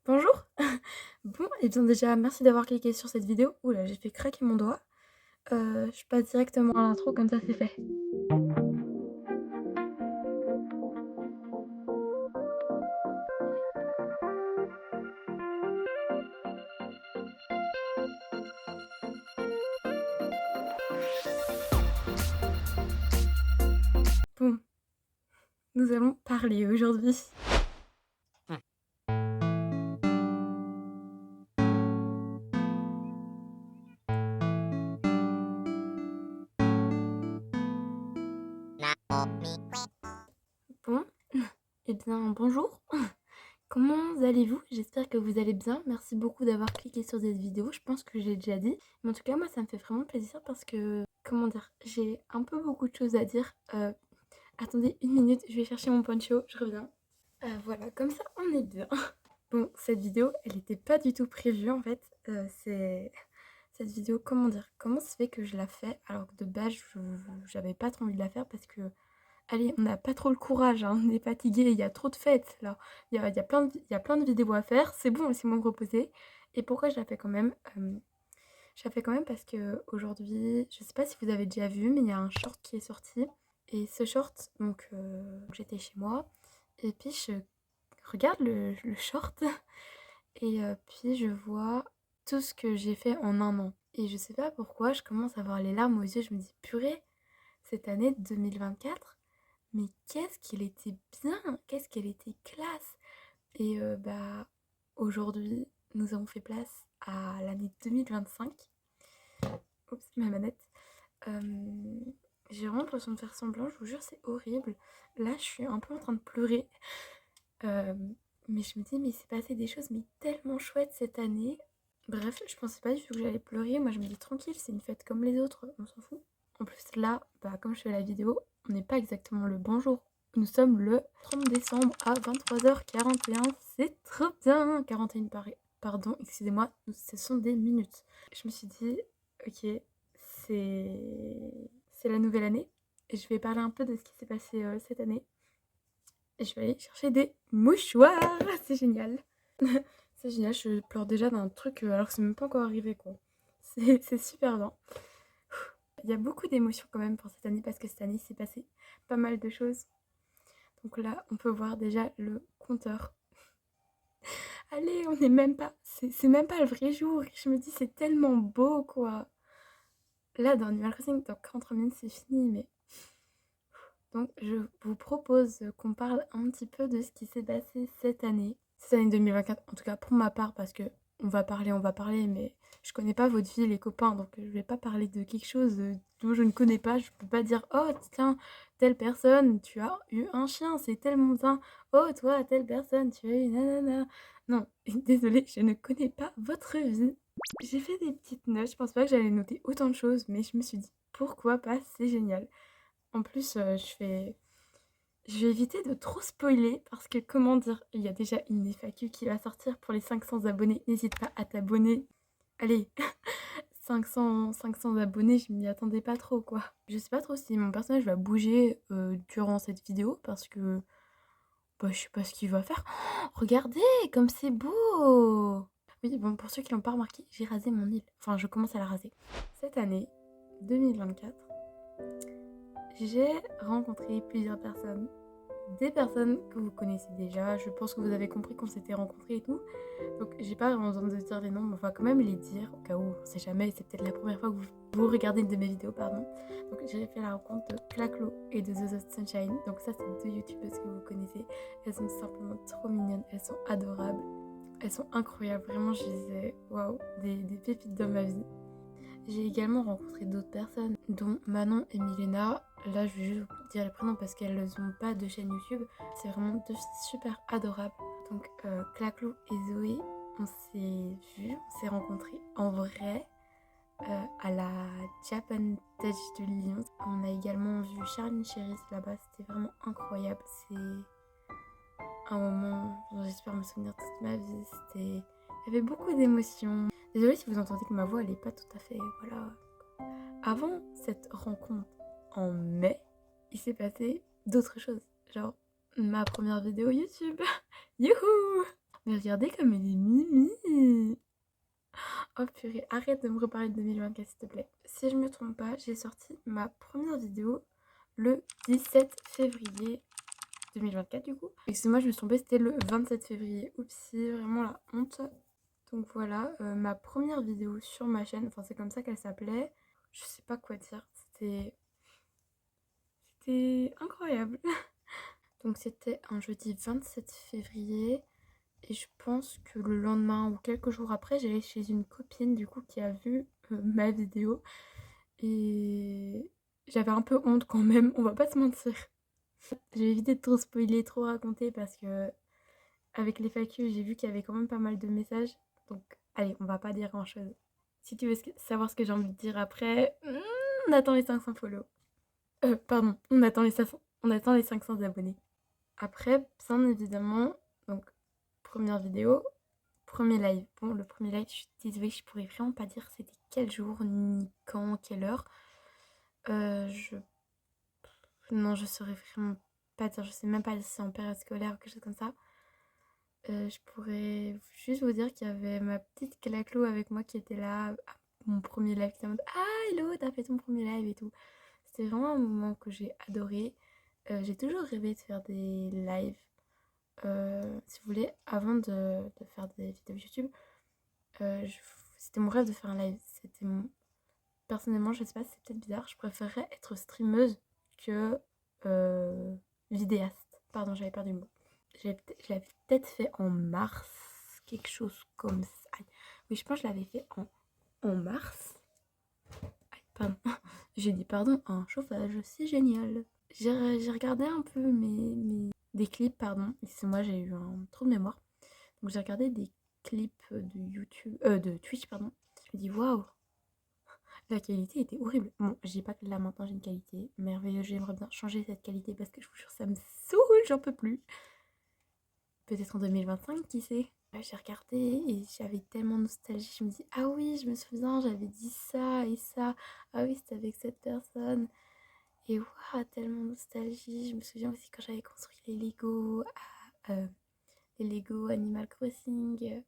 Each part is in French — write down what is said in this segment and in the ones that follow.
Bonjour! Bon et bien déjà merci d'avoir cliqué sur cette vidéo. Ouh là, j'ai fait craquer mon doigt. Je passe directement à l'intro comme ça c'est fait. Bon, nous allons parler aujourd'hui. Bon, et bien bonjour! Comment allez-vous? J'espère que vous allez bien. Merci beaucoup d'avoir cliqué sur cette vidéo. Je pense que j'ai déjà dit. Mais en tout cas, moi ça me fait vraiment plaisir parce que, comment dire? J'ai un peu beaucoup de choses à dire. Attendez une minute, je vais chercher mon poncho, je reviens. Voilà, comme ça on est bien. Bon, cette vidéo, elle était pas du tout prévue en fait. C'est cette vidéo, comment dire? Comment ça se fait que je la fais alors que de base, j'avais pas trop envie de la faire parce que, allez, on n'a pas trop le courage, hein, on est fatigué, il y a trop de fêtes là. Il y a plein de vidéos à faire, c'est bon, laissez-moi me reposer. Et pourquoi je la fais quand même? Je la fais quand même parce que aujourd'hui, je sais pas si vous avez déjà vu, mais il y a un short qui est sorti. Et ce short, donc j'étais chez moi, et puis je regarde le short. Et puis je vois tout ce que j'ai fait en un an. Et je sais pas pourquoi, je commence à avoir les larmes aux yeux. Je me dis, purée, cette année 2024, mais qu'est-ce qu'il était bien, qu'est-ce qu'elle était classe. Et bah aujourd'hui, nous avons fait place à l'année 2025. Oups, ma manette. Euh, j'ai vraiment l'impression de faire semblant, je vous jure, c'est horrible. Là, je suis un peu en train de pleurer. Euh, mais je me dis, mais il s'est passé des choses mais tellement chouettes cette année. Bref, je pensais pas du tout que j'allais pleurer. Moi, je me dis tranquille, c'est une fête comme les autres, on s'en fout. En plus, là, bah, comme je fais la vidéo, on n'est pas exactement le bonjour. Nous sommes le 30 décembre à 23h41. C'est trop bien! 41, pardon, excusez-moi, ce sont des minutes. Je me suis dit, ok, c'est la nouvelle année. Et je vais parler un peu de ce qui s'est passé cette année. Et je vais aller chercher des mouchoirs. C'est génial. C'est génial, je pleure déjà d'un truc alors que c'est même pas encore arrivé quoi. C'est super bien. Il y a beaucoup d'émotions quand même pour cette année parce que cette année il s'est passé pas mal de choses. Donc là, on peut voir déjà le compteur. Allez, on n'est même pas. C'est même pas le vrai jour. Je me dis, c'est tellement beau quoi. Là, dans Animal Crossing, dans 43 minutes, c'est fini. Mais donc, je vous propose qu'on parle un petit peu de ce qui s'est passé cette année 2024, en tout cas pour ma part, parce que on va parler, mais je connais pas votre vie, les copains, donc je vais pas parler de quelque chose dont je ne connais pas. Je peux pas dire, oh tiens, telle personne, tu as eu un chien, c'est tellement bien. Oh toi, telle personne, tu as eu nanana. Non, désolée, je ne connais pas votre vie. J'ai fait des petites notes, je pense pas que j'allais noter autant de choses, mais je me suis dit, pourquoi pas, c'est génial. En plus, je vais éviter de trop spoiler parce que, comment dire, il y a déjà une FAQ qui va sortir pour les 500 abonnés. N'hésite pas à t'abonner. Allez, 500 abonnés, je m'y attendais pas trop, quoi. Je sais pas trop si mon personnage va bouger durant cette vidéo parce que, bah, je sais pas ce qu'il va faire. Oh, regardez, comme c'est beau! Oui, bon, pour ceux qui l'ont pas remarqué, j'ai rasé mon île. Enfin, je commence à la raser. Cette année, 2024, j'ai rencontré plusieurs personnes. Des personnes que vous connaissez déjà. Je pense que vous avez compris qu'on s'était rencontrés et tout. Donc j'ai pas vraiment besoin de dire les noms, mais on va quand même les dire au cas où on sait jamais. C'est peut-être la première fois que vous regardez une de mes vidéos, pardon. Donc j'ai fait la rencontre de Claclo et de The Lost Sunshine. Donc ça c'est deux youtubeuses que vous connaissez. Elles sont simplement trop mignonnes, elles sont adorables, elles sont incroyables. Vraiment je disais waouh, des pépites dans ma vie. J'ai également rencontré d'autres personnes, dont Manon et Milena. Là, je vais juste vous dire les prénoms parce qu'elles n'ont pas de chaîne YouTube. C'est vraiment deux filles super adorables. Donc, Claclou et Zoé, on s'est vus, on s'est rencontrés en vrai à la Japan Touch de Lyon. On a également vu Charline Chéris là-bas, c'était vraiment incroyable. C'est un moment dont j'espère me souvenir toute ma vie. Il y avait beaucoup d'émotions. Désolée si vous entendez que ma voix elle est pas tout à fait, voilà. Avant cette rencontre en mai, il s'est passé d'autres choses. Genre ma première vidéo YouTube. Youhou! Mais regardez comme elle est mimi. Oh purée, arrête de me reparler de 2024 s'il te plaît. Si je me trompe pas, j'ai sorti ma première vidéo le 17 février 2024 du coup. Excusez-moi, je me suis trompée, c'était le 27 février. Oupsie, vraiment la honte. Donc voilà, ma première vidéo sur ma chaîne, enfin c'est comme ça qu'elle s'appelait. Je sais pas quoi dire, c'était incroyable. Donc c'était un jeudi 27 février. Et je pense que le lendemain ou quelques jours après, j'allais chez une copine du coup qui a vu ma vidéo. Et j'avais un peu honte quand même, on va pas se mentir. J'ai évité de trop spoiler, trop raconter parce que avec les FAQ, j'ai vu qu'il y avait quand même pas mal de messages. Donc allez, on va pas dire grand chose. Si tu veux savoir ce que j'ai envie de dire après, on attend les 500 follow. Pardon, on attend les 500 abonnés. Après, bien évidemment, donc première vidéo, premier live. Bon, le premier live, je suis désolée, je pourrais vraiment pas dire c'était quel jour, ni quand, quelle heure. Je... Non, je saurais vraiment pas dire. Je sais même pas si c'est en période scolaire ou quelque chose comme ça. Je pourrais juste vous dire qu'il y avait ma petite Claclo avec moi qui était là à mon premier live. Qui était en mode ah, hello, t'as fait ton premier live et tout. C'était vraiment un moment que j'ai adoré. J'ai toujours rêvé de faire des lives. Si vous voulez, avant de faire des vidéos YouTube, c'était mon rêve de faire un live. Personnellement, je sais pas, c'est peut-être bizarre, je préférerais être streameuse que euh, vidéaste. Pardon, j'avais perdu le mot. Je l'avais peut-être fait en mars, quelque chose comme ça. Aïe. Oui, je pense que je l'avais fait en mars. Aïe, pardon. J'ai dit pardon, un chauffage, c'est génial. J'ai regardé un peu des clips, pardon. Moi j'ai eu un trou de mémoire. Donc j'ai regardé des clips de YouTube, de Twitch, pardon. Je me dis waouh, la qualité était horrible. Bon, je dis pas que là maintenant j'ai une qualité merveilleuse, j'aimerais bien changer cette qualité parce que je vous jure, ça me saoule, j'en peux plus. Peut-être en 2025, qui sait. J'ai regardé et j'avais tellement de nostalgie. Je me dis, ah oui, je me souviens, j'avais dit ça et ça. Ah oui, c'était avec cette personne. Et waouh, tellement de nostalgie. Je me souviens aussi quand j'avais construit les Lego Animal Crossing.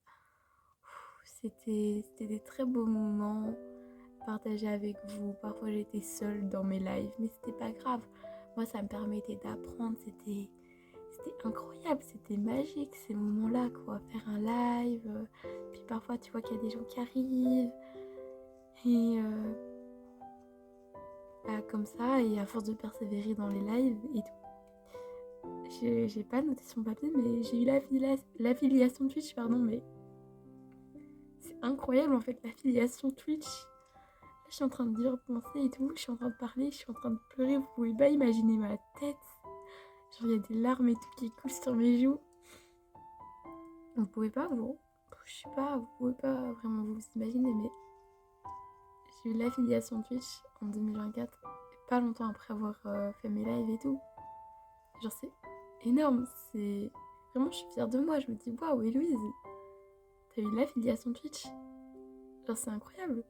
C'était des très beaux moments partagés avec vous. Parfois j'étais seule dans mes lives, mais c'était pas grave. Moi, ça me permettait d'apprendre. C'était incroyable, c'était magique ces moments-là, quoi. Faire un live, puis parfois tu vois qu'il y a des gens qui arrivent, et bah, comme ça, et à force de persévérer dans les lives et tout. J'ai pas noté sur mon papier, mais j'ai eu l'affiliation Twitch, pardon, mais c'est incroyable en fait, l'affiliation Twitch. Là, je suis en train de repenser et tout, je suis en train de parler, je suis en train de pleurer, vous pouvez pas imaginer ma tête. Genre, il y a des larmes et tout qui coulent sur mes joues. Vous pouvez pas, je sais pas, vous pouvez pas vraiment vous imaginer, mais j'ai eu l'affiliation Twitch en 2024, pas longtemps après avoir fait mes lives et tout. Genre, c'est énorme, c'est. Vraiment, je suis fière de moi, je me dis, waouh, Héloïse, t'as eu l'affiliation Twitch. Genre, c'est incroyable.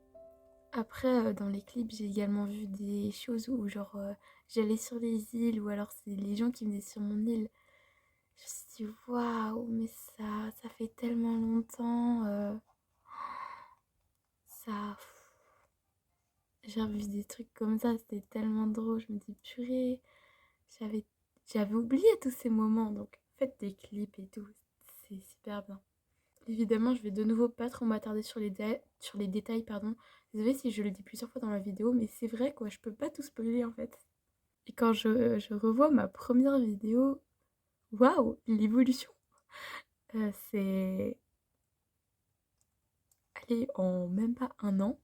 Après, dans les clips, j'ai également vu des choses où, genre, j'allais sur les îles, ou alors c'est les gens qui venaient sur mon île. Je me suis dit, waouh, mais ça fait tellement longtemps. Ça. J'ai revu des trucs comme ça, c'était tellement drôle. Je me dis, purée, j'avais, j'avais oublié tous ces moments. Donc, faites des clips et tout, c'est super bien. Évidemment, je vais de nouveau pas trop m'attarder sur les détails, pardon. Désolée si je le dis plusieurs fois dans la vidéo, mais c'est vrai quoi, je peux pas tout spoiler en fait. Et quand je revois ma première vidéo, waouh, l'évolution. C'est. Allez, en même pas un an.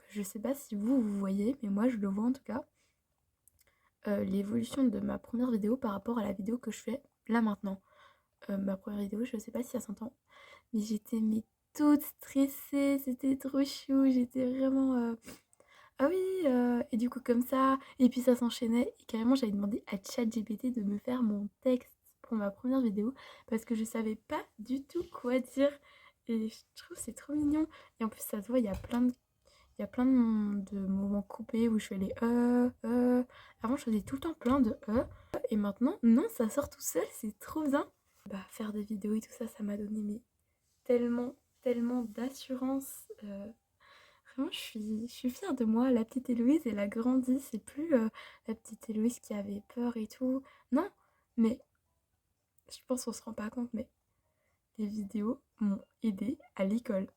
Je sais pas si vous voyez, mais moi je le vois en tout cas. L'évolution de ma première vidéo par rapport à la vidéo que je fais là maintenant. Ma première vidéo, je sais pas si ça s'entend, mais j'étais toute stressée, c'était trop chou, j'étais vraiment ah oui, et du coup comme ça, et puis ça s'enchaînait, et carrément j'avais demandé à ChatGPT de me faire mon texte pour ma première vidéo, parce que je savais pas du tout quoi dire, et je trouve que c'est trop mignon, et en plus ça se voit, il y a plein de moments coupés où je fais les Avant, je faisais tout le temps plein de et maintenant, non, ça sort tout seul, c'est trop bien. faire des vidéos et tout ça, ça m'a donné mais tellement d'assurance. Vraiment, je suis fière de moi. La petite Héloïse, elle a grandi. C'est plus la petite Héloïse qui avait peur et tout. Non, mais je pense qu'on se rend pas compte, mais les vidéos m'ont aidée à l'école.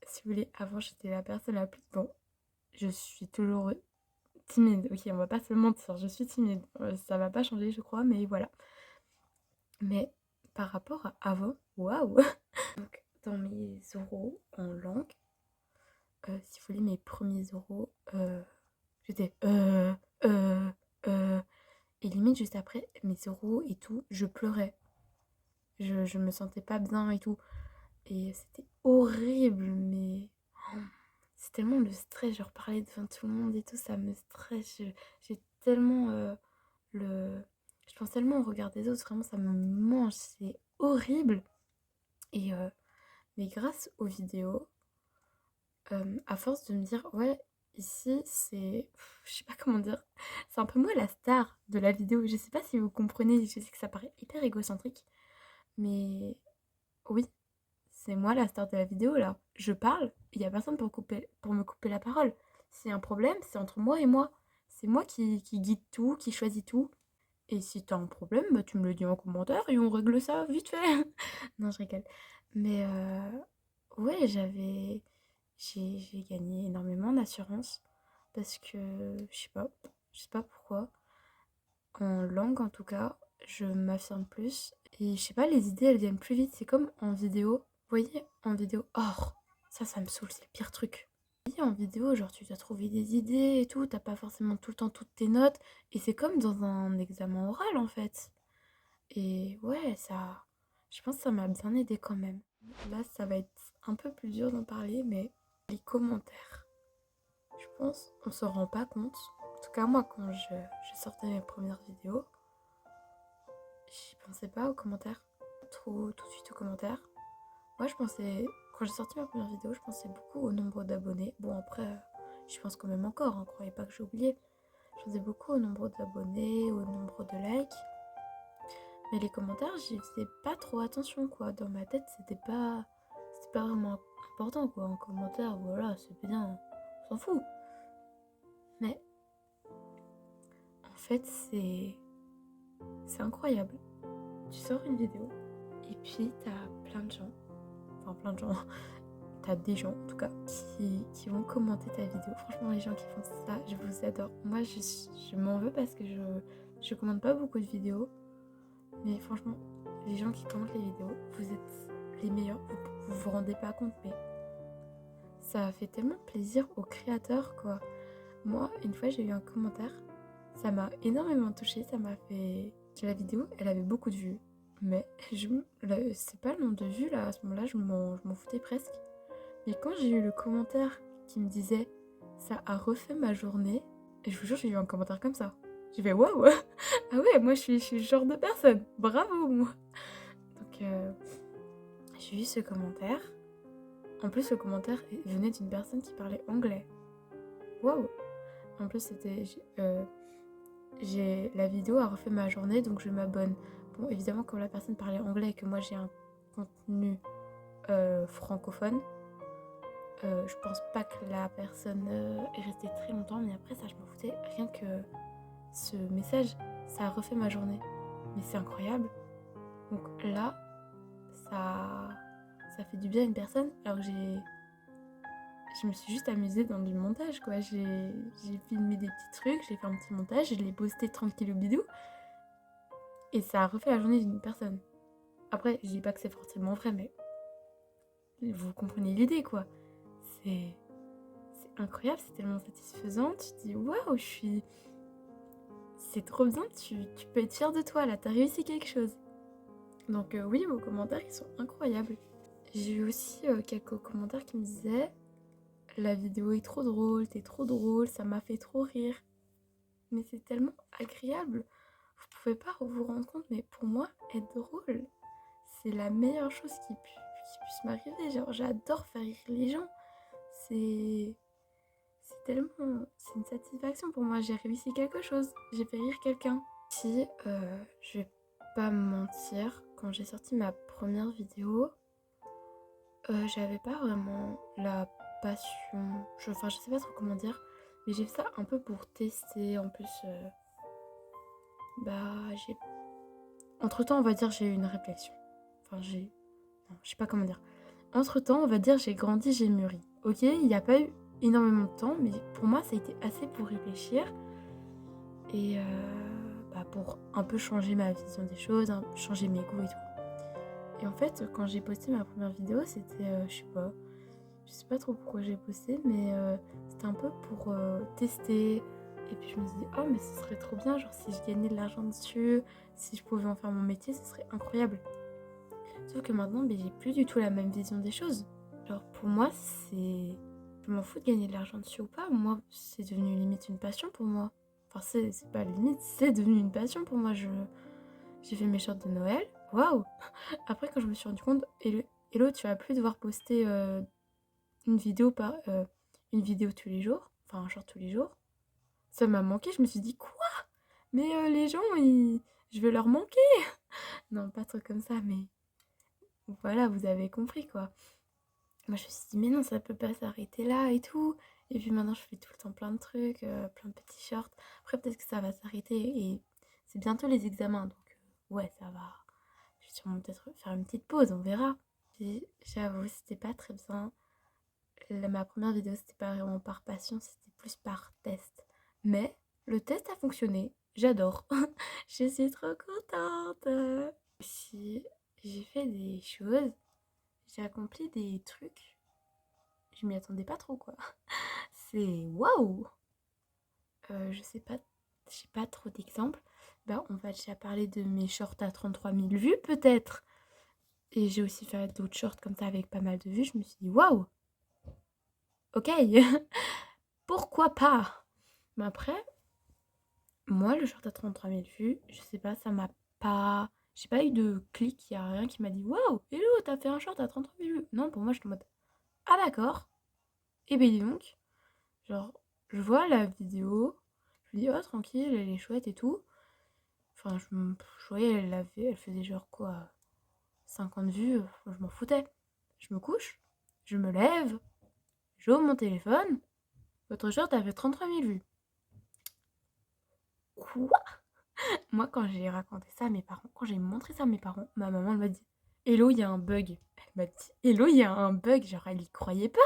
Si vous voulez, avant, j'étais la personne la plus... Bon, je suis toujours timide. Ok, on va pas se mentir, je suis timide. Ça va pas changer, je crois, mais voilà. Mais par rapport à avant, waouh. Donc, dans mes oraux en langue, si vous voulez, mes premiers oraux, j'étais et limite, juste après, mes oraux et tout, je pleurais. Je me sentais pas bien et tout. Et c'était horrible, mais c'est tellement le stress, genre parler devant tout le monde et tout, ça me stresse. J'ai tellement le... Je pense tellement au regard des autres, vraiment ça me mange, c'est horrible. Et mais grâce aux vidéos, à force de me dire, ouais, ici c'est... Je sais pas comment dire, c'est un peu moi la star de la vidéo. Je sais pas si vous comprenez, je sais que ça paraît hyper égocentrique, mais oui, c'est moi la star de la vidéo là. Je parle, il y a personne pour me couper la parole. C'est un problème, c'est entre moi et moi. C'est moi qui guide tout, qui choisit tout. Et si t'as un problème, bah, tu me le dis en commentaire et on règle ça vite fait. Non, je rigole. Mais ouais, j'ai gagné énormément d'assurance parce que je sais pas pourquoi. En langue en tout cas, je m'affirme plus et je sais pas, les idées elles viennent plus vite. C'est comme en vidéo. Vous voyez, en vidéo, oh, ça me saoule, c'est le pire truc. Vous voyez, en vidéo, genre tu dois trouver des idées et tout, t'as pas forcément tout le temps toutes tes notes et c'est comme dans un examen oral en fait. Et ouais, je pense que ça m'a bien aidé quand même. Là, ça va être un peu plus dur d'en parler, mais les commentaires, je pense, on s'en rend pas compte. En tout cas, moi, quand je sortais mes premières vidéos, j'y pensais pas aux commentaires, trop tout de suite aux commentaires. Moi, quand j'ai sorti ma première vidéo, je pensais beaucoup au nombre d'abonnés. Bon, après, je pense quand même encore, hein, croyez pas que j'ai oublié. Je pensais beaucoup au nombre d'abonnés, au nombre de likes. Mais les commentaires, j'y faisais pas trop attention, quoi. Dans ma tête, c'était pas vraiment important, quoi. Un commentaire, voilà, c'est bien, on s'en fout. Mais en fait, c'est incroyable. Tu sors une vidéo et puis t'as plein de gens, enfin plein de gens, t'as des gens en tout cas qui vont commenter ta vidéo. Franchement, les gens qui font ça, je vous adore. Moi, je m'en veux parce que je commente pas beaucoup de vidéos. Mais franchement, les gens qui commentent les vidéos, vous êtes les meilleurs. Vous rendez pas compte, mais ça fait tellement plaisir aux créateurs, quoi. Moi, une fois, j'ai eu un commentaire. Ça m'a énormément touchée. Ça m'a fait... La vidéo, elle avait beaucoup de vues. Mais c'est pas le nombre de vues, là. À ce moment-là, je m'en foutais presque. Mais quand j'ai eu le commentaire qui me disait «Ça a refait ma journée», et je vous jure, j'ai eu un commentaire comme ça. J'ai fait «Waouh!» Ah ouais, moi, je suis ce genre de personne. Bravo, moi. Donc, j'ai eu ce commentaire. En plus, le commentaire venait d'une personne qui parlait anglais. Waouh! En plus, la vidéo a refait ma journée, donc je m'abonne. Bon, évidemment, comme la personne parlait anglais et que moi j'ai un contenu francophone, je pense pas que la personne est restée très longtemps, mais après ça, je m'en foutais. Rien que ce message, ça a refait ma journée. Mais c'est incroyable. Donc là, ça fait du bien à une personne, alors que je me suis juste amusée dans du montage, quoi. J'ai filmé des petits trucs, j'ai fait un petit montage, je l'ai posté tranquille au bidou. Et ça a refait la journée d'une personne. Après, je dis pas que c'est forcément vrai, mais vous comprenez l'idée, quoi. C'est incroyable, c'est tellement satisfaisant. Tu te dis, waouh, c'est trop bien, tu peux être fier de toi, là, t'as réussi quelque chose. Donc oui, vos commentaires, ils sont incroyables. J'ai eu aussi quelques commentaires qui me disaient la vidéo est trop drôle, t'es trop drôle, ça m'a fait trop rire. Mais c'est tellement agréable. Vous pouvez pas vous rendre compte, mais pour moi, être drôle, c'est la meilleure chose qui puisse m'arriver. Genre, j'adore faire rire les gens. C'est c'est une satisfaction pour moi. J'ai réussi quelque chose. J'ai fait rire quelqu'un. Si je vais pas mentir, quand j'ai sorti ma première vidéo, j'avais pas vraiment la passion. Enfin, je sais pas trop comment dire, mais j'ai fait ça un peu pour tester. En plus, j'ai. Entre-temps, on va dire, j'ai eu une réflexion. Enfin, j'ai. Non, je sais pas comment dire. Entre-temps, on va dire, j'ai grandi, j'ai mûri. Ok, il n'y a pas eu énormément de temps, mais pour moi, ça a été assez pour réfléchir et pour un peu changer ma vision des choses, changer mes goûts et tout. Et en fait, quand j'ai posté ma première vidéo, c'était, je sais pas trop pourquoi j'ai posté, mais c'était un peu pour tester. Et puis je me suis dit, oh mais ce serait trop bien, genre si je gagnais de l'argent dessus, si je pouvais en faire mon métier, ce serait incroyable. Sauf que maintenant, j'ai plus du tout la même vision des choses. Genre pour moi, c'est... Je m'en fous de gagner de l'argent dessus ou pas, moi c'est devenu limite une passion pour moi. Enfin c'est pas limite, c'est devenu une passion pour moi. J'ai fait mes shorts de Noël, waouh. Après quand je me suis rendu compte, Hello, tu vas plus devoir poster une vidéo une vidéo tous les jours, enfin un short tous les jours. Ça m'a manqué, je me suis dit quoi? Mais les gens, je vais leur manquer. Non, pas trop comme ça, mais voilà, vous avez compris quoi. Moi je me suis dit mais non, ça peut pas s'arrêter là et tout. Et puis maintenant je fais tout le temps plein de trucs, plein de petits shorts. Après peut-être que ça va s'arrêter et c'est bientôt les examens donc ouais ça va. Je vais sûrement peut-être faire une petite pause, on verra. Puis j'avoue c'était pas très bien. Ma première vidéo c'était pas vraiment par passion, c'était plus par test. Mais le test a fonctionné, j'adore. Je suis trop contente. Si j'ai fait des choses, j'ai accompli des trucs. Je m'y attendais pas trop quoi. C'est waouh. Je sais pas, j'ai pas trop d'exemples. On va déjà parler de mes shorts à 33 000 vues peut-être. Et j'ai aussi fait d'autres shorts comme ça avec pas mal de vues. Je me suis dit waouh. Ok. Pourquoi pas. Mais après, moi le short à 33 000 vues, je sais pas, ça m'a pas... J'ai pas eu de clic, y a rien qui m'a dit waouh, hello, t'as fait un short à 33 000 vues. Non, pour moi, je suis en mode ah d'accord. Et ben dis donc, genre, je vois la vidéo, je me dis oh tranquille, elle est chouette et tout. Enfin, je voyais, elle faisait genre quoi, 50 vues, je m'en foutais. Je me couche, je me lève, j'ouvre mon téléphone, votre short a fait 33 000 vues. Quoi? Moi, quand j'ai raconté ça à mes parents, quand j'ai montré ça à mes parents, ma maman elle m'a dit hello, il y a un bug. Elle m'a dit hello, il y a un bug. Genre, elle y croyait pas.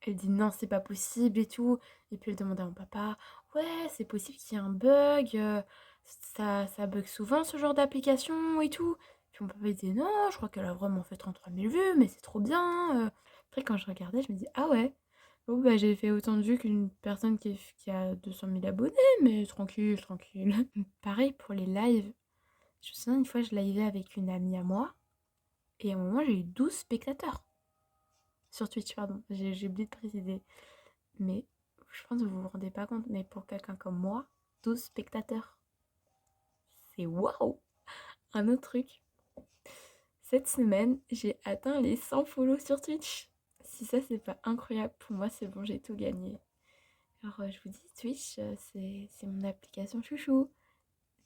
Elle dit non, c'est pas possible et tout. Et puis elle demandait à mon papa ouais, c'est possible qu'il y ait un bug. Ça bug souvent ce genre d'application et tout. Puis mon papa il disait non, je crois qu'elle a vraiment fait 33 000 vues, mais c'est trop bien. Après, quand je regardais, je me dis ah ouais. Bon, j'ai fait autant de vues qu'une personne qui a 200 000 abonnés, mais tranquille, tranquille. Pareil pour les lives. Je me souviens une fois, je livais avec une amie à moi, et à un moment, j'ai eu 12 spectateurs. Sur Twitch, pardon, j'ai oublié de préciser. Mais je pense que vous vous rendez pas compte, mais pour quelqu'un comme moi, 12 spectateurs. C'est waouh. Un autre truc. Cette semaine, j'ai atteint les 100 follow sur Twitch. Si ça, c'est pas incroyable, pour moi, c'est bon, j'ai tout gagné. Alors, je vous dis, Twitch, c'est mon application chouchou.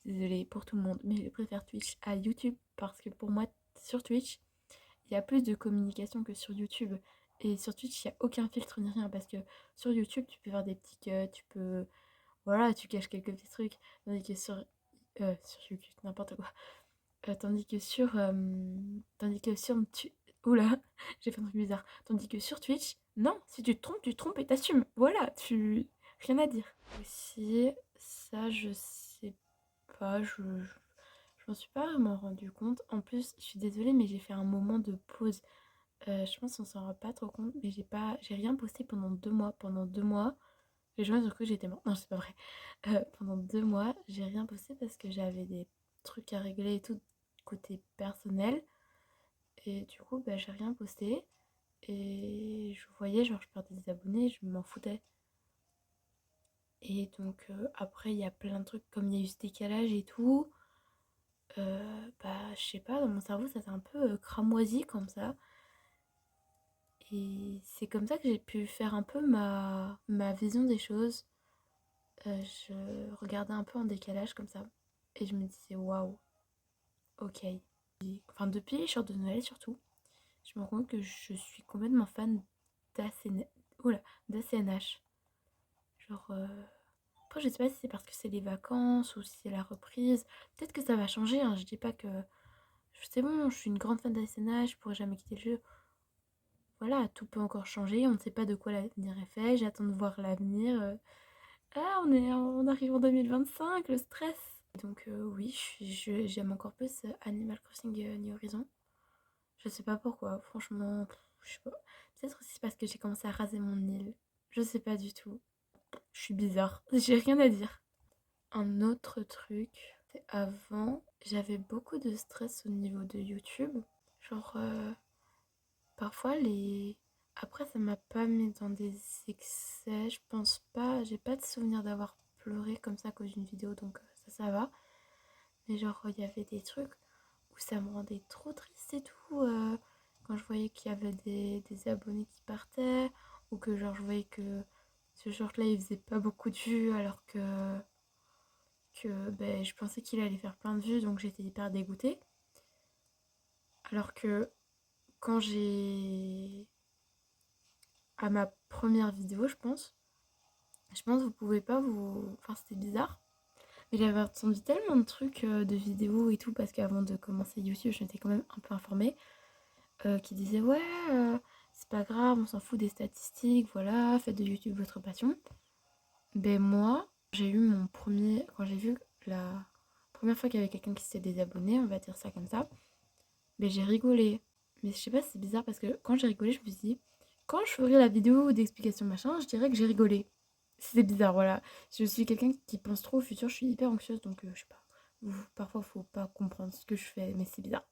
Désolée pour tout le monde, mais je préfère Twitch à YouTube parce que pour moi, sur Twitch, il y a plus de communication que sur YouTube. Et sur Twitch, il n'y a aucun filtre ni rien parce que sur YouTube, tu peux faire des petits cuts, tu peux... Voilà, tu caches quelques petits trucs. Tandis que sur YouTube, n'importe quoi. Tandis que sur... Oula, j'ai fait un truc bizarre. Tandis que sur Twitch, non, si tu te trompes et t'assumes. Voilà, rien à dire. Aussi, ça, je sais pas, je m'en suis pas vraiment rendu compte. En plus, je suis désolée, mais j'ai fait un moment de pause. Je pense qu'on s'en rend pas trop compte, mais j'ai rien posté pendant 2 mois. Pendant 2 mois, les gens ont cru que j'étais morte. Non, c'est pas vrai. Pendant 2 mois, j'ai rien posté parce que j'avais des trucs à régler et tout côté personnel. Et du coup, j'ai rien posté. Et je voyais, genre, je perdais des abonnés, je m'en foutais. Et donc, après, il y a plein de trucs, comme il y a eu ce décalage et tout. Je sais pas, dans mon cerveau, ça s'est un peu cramoisi comme ça. Et c'est comme ça que j'ai pu faire un peu ma vision des choses. Je regardais un peu en décalage comme ça. Et je me disais, waouh, ok. Enfin, depuis les shorts de Noël surtout, je me rends compte que je suis complètement fan d'ACN... Oula, d'ACNH. Genre, après, je sais pas si c'est parce que c'est les vacances ou si c'est la reprise. Peut-être que ça va changer, hein. Je dis pas que... C'est bon, je suis une grande fan d'ACNH, je pourrais jamais quitter le jeu. Voilà, tout peut encore changer, on ne sait pas de quoi l'avenir est fait, j'attends de voir l'avenir. Ah, on arrive en 2025, le stress. Donc oui, j'aime encore plus Animal Crossing New Horizons. Je sais pas pourquoi, franchement, je sais pas. Peut-être aussi parce que j'ai commencé à raser mon île. Je sais pas du tout. Je suis bizarre, j'ai rien à dire. Un autre truc, c'est avant, j'avais beaucoup de stress au niveau de YouTube. Genre, parfois les... Après, ça m'a pas mis dans des excès, je pense pas. J'ai pas de souvenir d'avoir pleuré comme ça à cause d'une vidéo, donc ça va. Mais genre, il y avait des trucs où ça me rendait trop triste et tout. Quand je voyais qu'il y avait des abonnés qui partaient, ou que genre je voyais que ce short-là il faisait pas beaucoup de vues alors que ben, je pensais qu'il allait faire plein de vues, donc j'étais hyper dégoûtée. Alors que quand j'ai... à ma première vidéo, je pense que vous pouvez pas vous... Enfin, c'était bizarre. Mais j'avais entendu tellement de trucs de vidéos et tout, parce qu'avant de commencer YouTube, je m'étais quand même un peu informée, qui disaient ouais, c'est pas grave, on s'en fout des statistiques, voilà, faites de YouTube votre passion. Ben moi, j'ai eu mon premier... Quand j'ai vu la première fois qu'il y avait quelqu'un qui s'était désabonné, on va dire ça comme ça, ben j'ai rigolé. Mais je sais pas, c'est bizarre parce que quand j'ai rigolé, je me suis dit, quand je ferai la vidéo d'explication machin, je dirais que j'ai rigolé. C'est bizarre, voilà. Je suis quelqu'un qui pense trop au futur, je suis hyper anxieuse, donc je sais pas. Parfois, faut pas comprendre ce que je fais, mais c'est bizarre.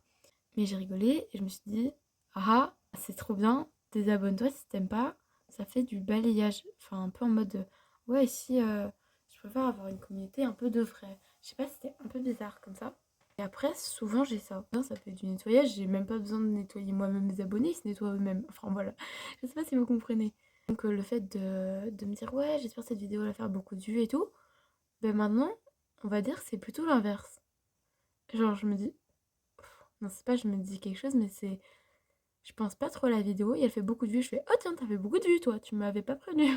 Mais j'ai rigolé et je me suis dit, ah, c'est trop bien, désabonne-toi si t'aimes pas. Ça fait du balayage. Enfin, un peu en mode, ouais, si je préfère avoir une communauté un peu de frais. Je sais pas, c'était un peu bizarre comme ça. Et après, souvent j'ai ça. Non, ça fait du nettoyage, j'ai même pas besoin de nettoyer moi-même mes abonnés, ils se nettoient eux-mêmes. Enfin voilà, je sais pas si vous comprenez. Donc le fait de me dire, ouais, j'espère que cette vidéo va faire beaucoup de vues et tout, ben maintenant, on va dire que c'est plutôt l'inverse. Genre, je me dis, non, c'est pas je me dis quelque chose, mais c'est. Je pense pas trop à la vidéo et elle fait beaucoup de vues. Je fais, oh tiens, t'as fait beaucoup de vues toi, tu m'avais pas prévenu.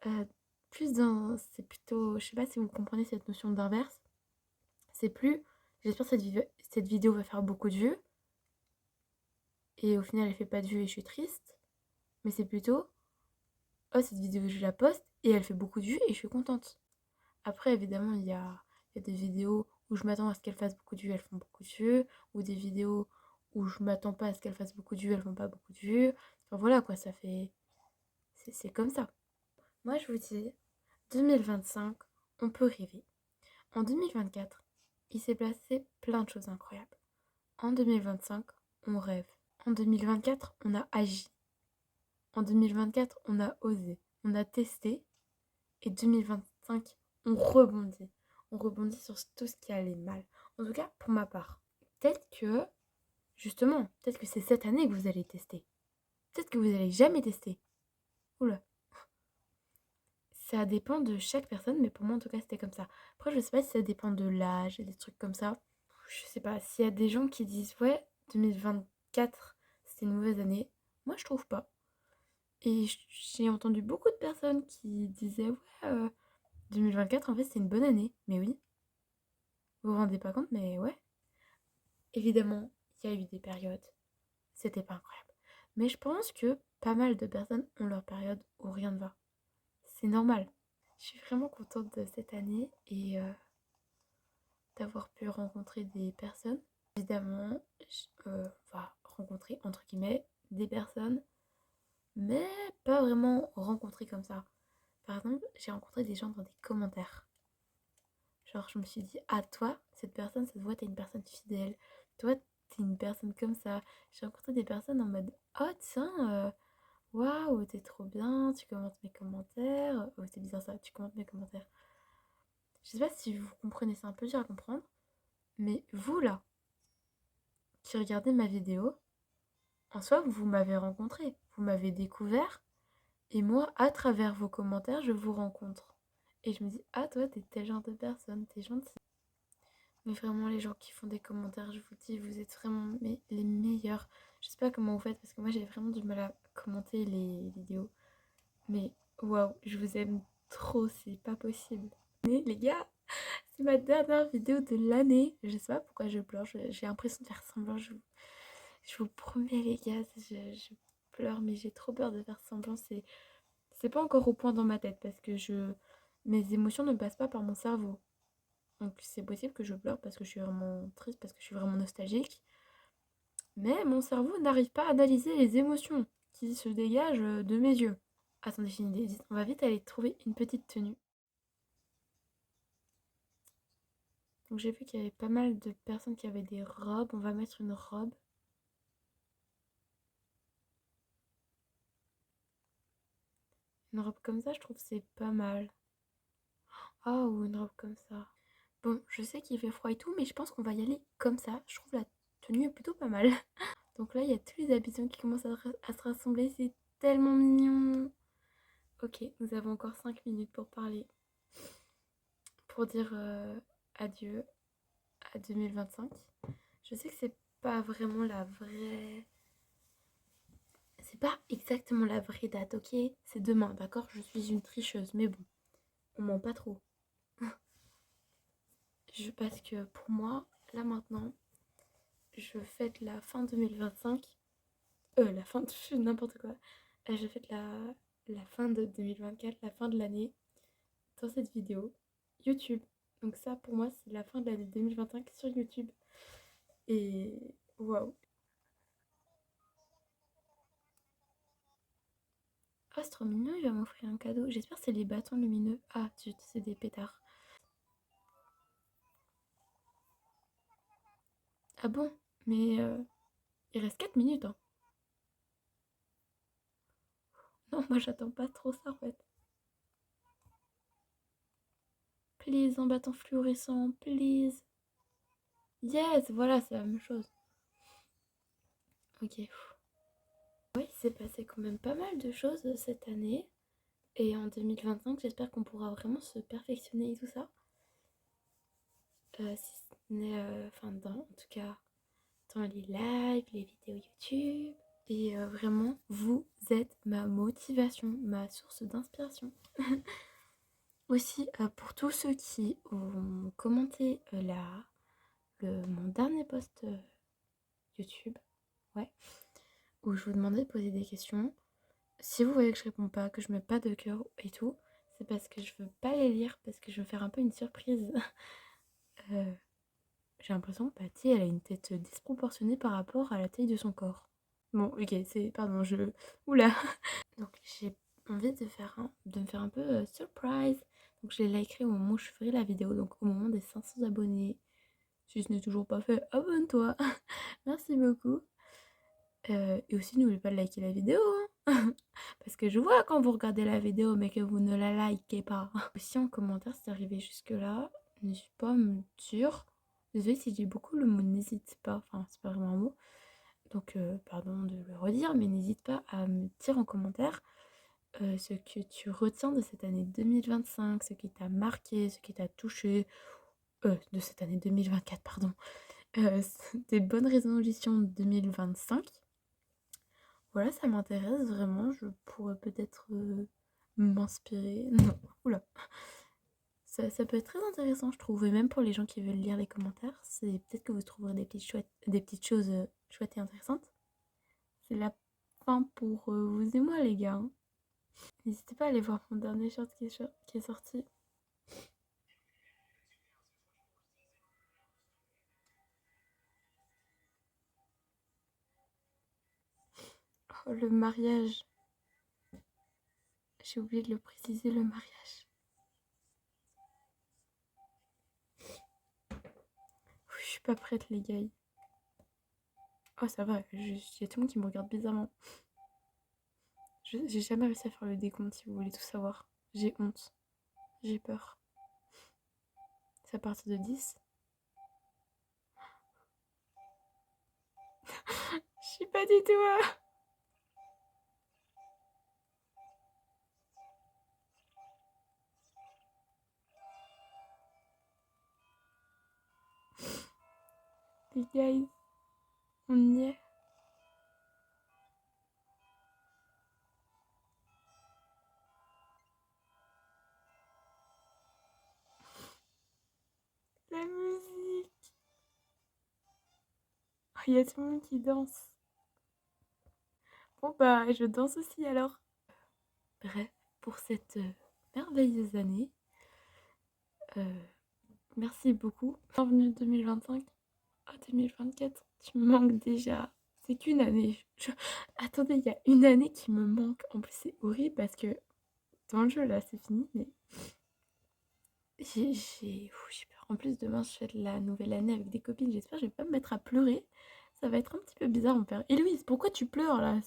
Euh, plus dans. C'est plutôt. Je sais pas si vous comprenez cette notion d'inverse. C'est plus. J'espère que cette vidéo va faire beaucoup de vues. Et au final, elle fait pas de vues et je suis triste. Mais c'est plutôt, oh, cette vidéo, je la poste et elle fait beaucoup de vues et je suis contente. Après, évidemment, il y a des vidéos où je m'attends à ce qu'elles fassent beaucoup de vues, elles font beaucoup de vues. Ou des vidéos où je m'attends pas à ce qu'elles fassent beaucoup de vues, elles font pas beaucoup de vues. Enfin voilà quoi, ça fait. C'est comme ça. Moi, je vous dis, 2025, on peut rêver. En 2024, il s'est passé plein de choses incroyables. En 2025, on rêve. En 2024, on a agi. En 2024, on a osé. On a testé. Et 2025, on rebondit. On rebondit sur tout ce qui allait mal. En tout cas, pour ma part. Peut-être que, justement, peut-être que c'est cette année que vous allez tester. Peut-être que vous n'allez jamais tester. Oula. Ça dépend de chaque personne, mais pour moi, en tout cas, c'était comme ça. Après, je sais pas si ça dépend de l'âge et des trucs comme ça. Je sais pas. S'il y a des gens qui disent, ouais, 2024, c'était une mauvaise année. Moi, je trouve pas. Et j'ai entendu beaucoup de personnes qui disaient, ouais, 2024, en fait, c'est une bonne année. Mais oui, vous vous rendez pas compte, mais ouais. Évidemment, il y a eu des périodes. C'était pas incroyable. Mais je pense que pas mal de personnes ont leur période où rien ne va. C'est normal. Je suis vraiment contente de cette année et d'avoir pu rencontrer des personnes. Évidemment, on va rencontrer entre guillemets des personnes, mais pas vraiment rencontrer comme ça. Par exemple, j'ai rencontré des gens dans des commentaires. Genre, je me suis dit, ah, toi, cette personne, ça se voit, t'es une personne fidèle. Toi, t'es une personne comme ça. J'ai rencontré des personnes en mode, oh, tiens, waouh, t'es trop bien, tu commentes mes commentaires. Oh, c'est bizarre ça, tu commentes mes commentaires. Je sais pas si vous comprenez, c'est un peu dur à comprendre. Mais vous, là, qui regardez ma vidéo, en soi, vous m'avez rencontré. Vous m'avez découvert. Et moi, à travers vos commentaires, je vous rencontre. Et je me dis, ah, toi, t'es tel genre de personne, t'es gentil. Mais vraiment, les gens qui font des commentaires, je vous dis, vous êtes vraiment les meilleurs. Je sais pas comment vous faites parce que moi j'ai vraiment du mal à commenter les vidéos. Mais waouh, je vous aime trop, c'est pas possible. Mais les gars, c'est ma dernière vidéo de l'année. Je sais pas pourquoi je pleure, j'ai l'impression de faire semblant. Je vous promets les gars, je pleure mais j'ai trop peur de faire semblant. C'est pas encore au point dans ma tête parce que mes émotions ne passent pas par mon cerveau. Donc c'est possible que je pleure parce que je suis vraiment triste, parce que je suis vraiment nostalgique. Mais mon cerveau n'arrive pas à analyser les émotions qui se dégagent de mes yeux. Attendez, j'ai une idée. On va vite aller trouver une petite tenue. Donc j'ai vu qu'il y avait pas mal de personnes qui avaient des robes. On va mettre une robe. Une robe comme ça, je trouve que c'est pas mal. Ah, ou une robe comme ça. Bon, je sais qu'il fait froid et tout, mais je pense qu'on va y aller comme ça. Je trouve la tenue est plutôt pas mal. Donc là, il y a tous les habitants qui commencent à se rassembler. C'est tellement mignon. Ok, nous avons encore 5 minutes pour parler. Pour dire adieu à 2025. Je sais que c'est pas vraiment la vraie... C'est pas exactement la vraie date, ok? C'est demain, d'accord? Je suis une tricheuse, mais bon, on ment pas trop. Parce que pour moi, là maintenant, je fête la fin 2025. La fin de n'importe quoi. Je fête la fin de 2024, la fin de l'année, dans cette vidéo. YouTube. Donc ça, pour moi, c'est la fin de l'année 2025 sur YouTube. Et waouh. Ah, c'est trop mignon, il va m'offrir un cadeau. J'espère que c'est les bâtons lumineux. Ah, zut, c'est des pétards. Ah bon? Mais il reste 4 minutes, hein. Non, moi j'attends pas trop ça en fait. Please, un bâton fluorescent, please. Yes, voilà, c'est la même chose. Ok. Oui, il s'est passé quand même pas mal de choses cette année. Et en 2025, j'espère qu'on pourra vraiment se perfectionner et tout ça. Si ce n'est, enfin, en tout cas, dans les lives, les vidéos YouTube. Et vraiment, vous êtes ma motivation, ma source d'inspiration. Aussi, pour tous ceux qui ont commenté mon dernier post YouTube, ouais, où je vous demandais de poser des questions. Si vous voyez que je réponds pas, que je mets pas de cœur et tout, c'est parce que je veux pas les lire, parce que je veux faire un peu une surprise. J'ai l'impression que Patty, elle a une tête disproportionnée par rapport à la taille de son corps. Bon, ok, pardon, oula. Donc j'ai envie de me faire un peu surprise. Donc je l'ai écrit au moment où je ferai la vidéo, donc au moment des 500 abonnés. Si ce n'est toujours pas fait, abonne-toi. Merci beaucoup. Et aussi n'oubliez pas de liker la vidéo, hein. Parce que je vois quand vous regardez la vidéo mais que vous ne la likez pas. Aussi en commentaire si c'est arrivé jusque là, n'hésite pas à me dire. Désolée si je dis beaucoup le mot n'hésite pas, enfin c'est pas vraiment un mot. Donc pardon de le redire, mais n'hésite pas à me dire en commentaire ce que tu retiens de cette année 2025, ce qui t'a marqué, ce qui t'a touché, de cette année 2024, pardon, des bonnes résolutions 2025. Voilà, ça m'intéresse vraiment, je pourrais peut-être m'inspirer. Non, oula. Ça peut être très intéressant, je trouve, et même pour les gens qui veulent lire les commentaires, c'est peut-être que vous trouverez des petites choses chouettes et intéressantes. C'est la fin pour vous et moi, les gars, hein. N'hésitez pas à aller voir mon dernier short qui est sorti. Oh, le mariage. J'ai oublié de le préciser, le mariage. Je suis pas prête, les gars. Oh, ça va, il y a tout le monde qui me regarde bizarrement. J'ai jamais réussi à faire le décompte, si vous voulez tout savoir. J'ai honte. J'ai peur. C'est à partir de 10. Je suis pas du tout. Les guys, on y est. La musique. Oh, il y a tout le monde qui danse. Bon bah, je danse aussi alors. Bref, pour cette merveilleuse année, merci beaucoup. Bienvenue 2025. Ah, 2024, tu me manques déjà. C'est qu'une année. Attendez, il y a une année qui me manque. En plus, c'est horrible parce que dans le jeu, là, c'est fini, mais j'ai peur. En plus, demain, je fête la nouvelle année avec des copines. J'espère que je vais pas me mettre à pleurer. Ça va être un petit peu bizarre, mon père. Héloïse, pourquoi tu pleures, là?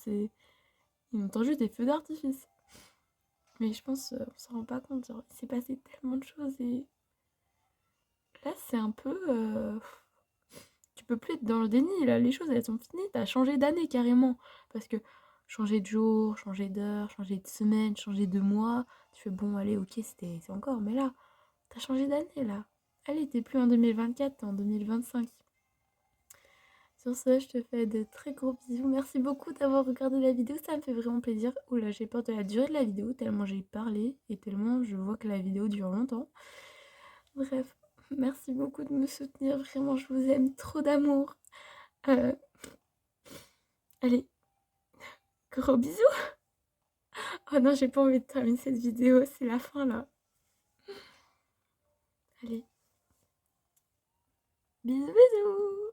On entend juste des feux d'artifice. Mais je pense, on s'en rend pas compte. Genre, il s'est passé tellement de choses et là, c'est un peu... Tu peux plus être dans le déni, là. Les choses, elles sont finies. T'as changé d'année, carrément. Parce que changer de jour, changer d'heure, changer de semaine, changer de mois, tu fais, bon, allez, ok, c'est encore. Mais là, t'as changé d'année, là. Allez, t'es plus en 2024, t'es en 2025. Sur ce, je te fais de très gros bisous. Merci beaucoup d'avoir regardé la vidéo, ça me fait vraiment plaisir. Oula, j'ai peur de la durée de la vidéo, tellement j'ai parlé et tellement je vois que la vidéo dure longtemps. Bref, merci beaucoup de me soutenir, vraiment, je vous aime, trop d'amour. Allez, gros bisous. Oh non, j'ai pas envie de terminer cette vidéo, c'est la fin là. Allez, bisous bisous.